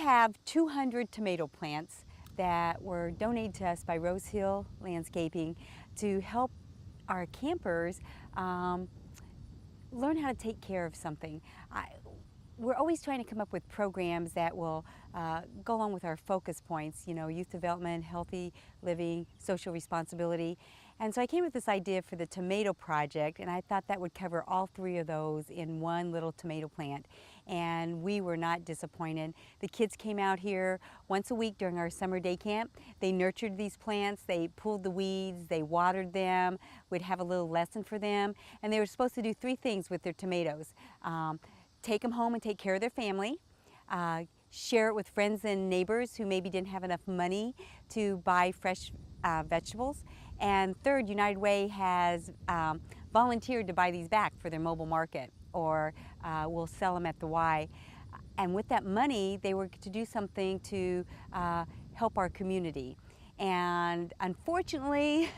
have 200 tomato plants that were donated to us by Rose Hill Landscaping to help our campers learn how to take care of something. We're always trying to come up with programs that will go along with our focus points, you know, youth development, healthy living, social responsibility. And so I came with this idea for the tomato project, and I thought that would cover all three of those in one little tomato plant. And we were not disappointed. The kids came out here once a week during our summer day camp. They nurtured these plants, they pulled the weeds, they watered them, we'd have a little lesson for them. And they were supposed to do three things with their tomatoes. Take them home and take care of their family, share it with friends and neighbors who maybe didn't have enough money to buy fresh vegetables. And third, United Way has volunteered to buy these back for their mobile market, or we'll sell them at the Y. And with that money, they were to do something to help our community. And unfortunately,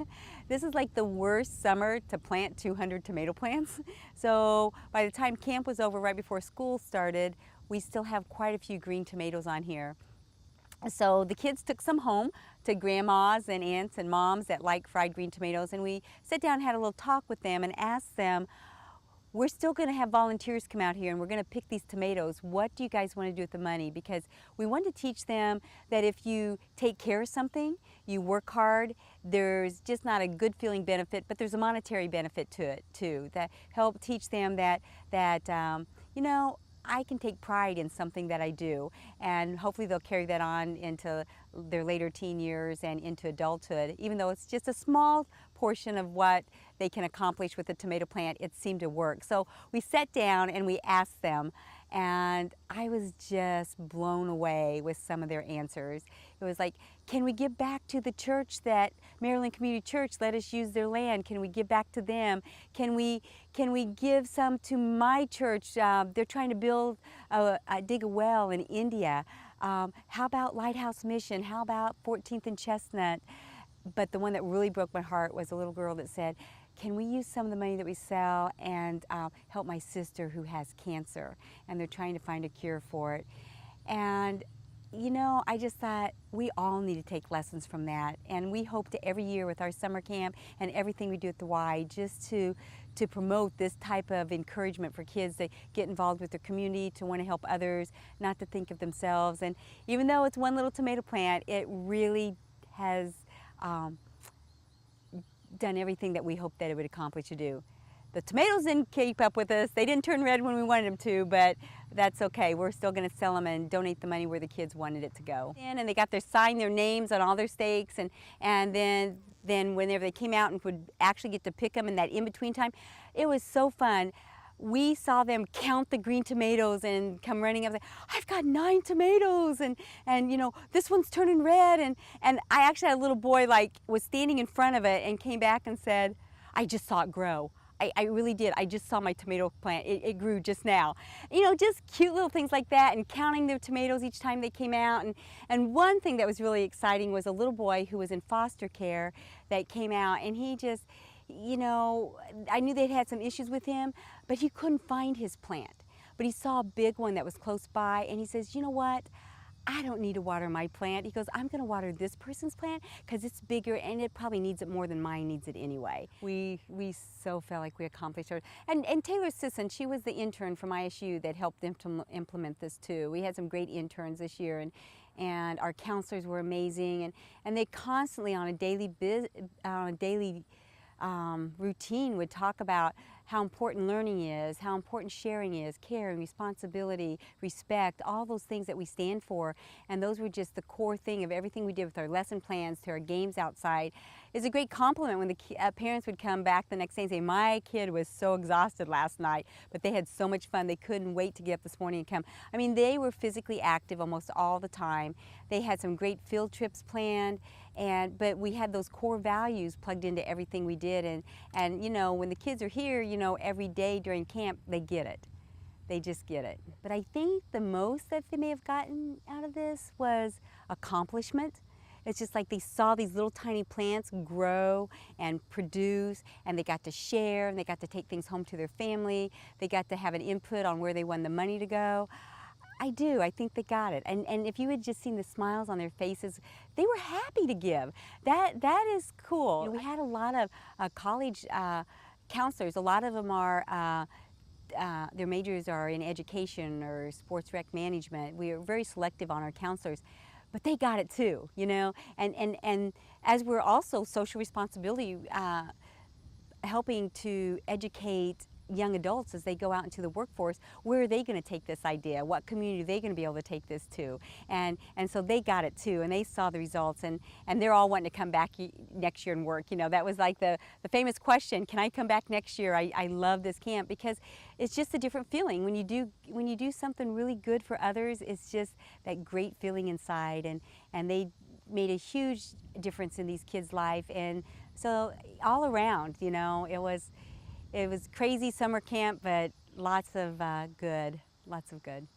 this is like the worst summer to plant 200 tomato plants. So by the time camp was over, right before school started, we still have quite a few green tomatoes on here. So the kids took some home to grandmas and aunts and moms that like fried green tomatoes, and we sat down and had a little talk with them and asked them, we're still going to have volunteers come out here and we're going to pick these tomatoes. What do you guys want to do with the money? Because we want to teach them that if you take care of something, you work hard, there's just not a good feeling benefit, but there's a monetary benefit to it too. That help teach them that you know, I can take pride in something that I do, and hopefully they'll carry that on into their later teen years and into adulthood. Even though it's just a small portion of what they can accomplish with the tomato plant, it seemed to work. So we sat down and we asked them, and I was just blown away with some of their answers. It was like, can we give back to the church that Maryland Community Church let us use their land? Can we give back to them? Can we give some to my church? They're trying to build, dig a well in India. How about Lighthouse Mission? How about 14th and Chestnut? But the one that really broke my heart was a little girl that said, can we use some of the money that we sell and help my sister who has cancer, and they're trying to find a cure for it. And you know, I just thought we all need to take lessons from that, and we hope to every year with our summer camp and everything we do at the Y just to promote this type of encouragement for kids to get involved with their community, to want to help others, not to think of themselves. And even though it's one little tomato plant, it really has done everything that we hoped that it would accomplish to do. The tomatoes didn't keep up with us. They didn't turn red when we wanted them to, but that's okay. We're still going to sell them and donate the money where the kids wanted it to go. And they got their names on all their stakes, and then whenever they came out and would actually get to pick them in that in-between time, it was so fun. We saw them count the green tomatoes and come running up and say, I've got 9 tomatoes, and you know, this one's turning red. And I actually had a little boy was standing in front of it and came back and said, I just saw it grow. I really did. I just saw my tomato plant. It grew just now. You know, just cute little things like that, and counting their tomatoes each time they came out. And one thing that was really exciting was a little boy who was in foster care that came out, and he just, you know, I knew they'd had some issues with him, but he couldn't find his plant. But he saw a big one that was close by, and he says, you know what? I don't need to water my plant. He goes, I'm going to water this person's plant because it's bigger and it probably needs it more than mine needs it anyway. We so felt like we accomplished it. And Taylor Sisson, she was the intern from ISU that helped them to implement this too. We had some great interns this year, and our counselors were amazing, and they constantly on a daily routine would talk about how important learning is, how important sharing is, care and responsibility, respect, all those things that we stand for. And those were just the core thing of everything we did with our lesson plans to our games outside. It's a great compliment when the parents would come back the next day and say, my kid was so exhausted last night, but they had so much fun, they couldn't wait to get up this morning and come. I mean, they were physically active almost all the time. They had some great field trips planned, but we had those core values plugged into everything we did. And you know, when the kids are here, you know, every day during camp, they get it. They just get it. But I think the most that they may have gotten out of this was accomplishment. It's just like they saw these little tiny plants grow and produce, and they got to share, and they got to take things home to their family. They got to have an input on where they want the money to go. I do. I think they got it. And if you had just seen the smiles on their faces, they were happy to give. That is cool. You know, we had a lot of college counselors. A lot of them are their majors are in education or sports rec management. We are very selective on our counselors, but they got it too, you know. And as we're also social responsibility, helping to educate young adults as they go out into the workforce, where are they going to take this idea? What community are they going to be able to take this to? And so they got it too, and they saw the results, and they're all wanting to come back next year and work. You know, that was like the famous question, can I come back next year? I love this camp because it's just a different feeling. When you do something really good for others, it's just that great feeling inside, and they made a huge difference in these kids' life. And so all around, you know, it was crazy summer camp, but lots of good, lots of good.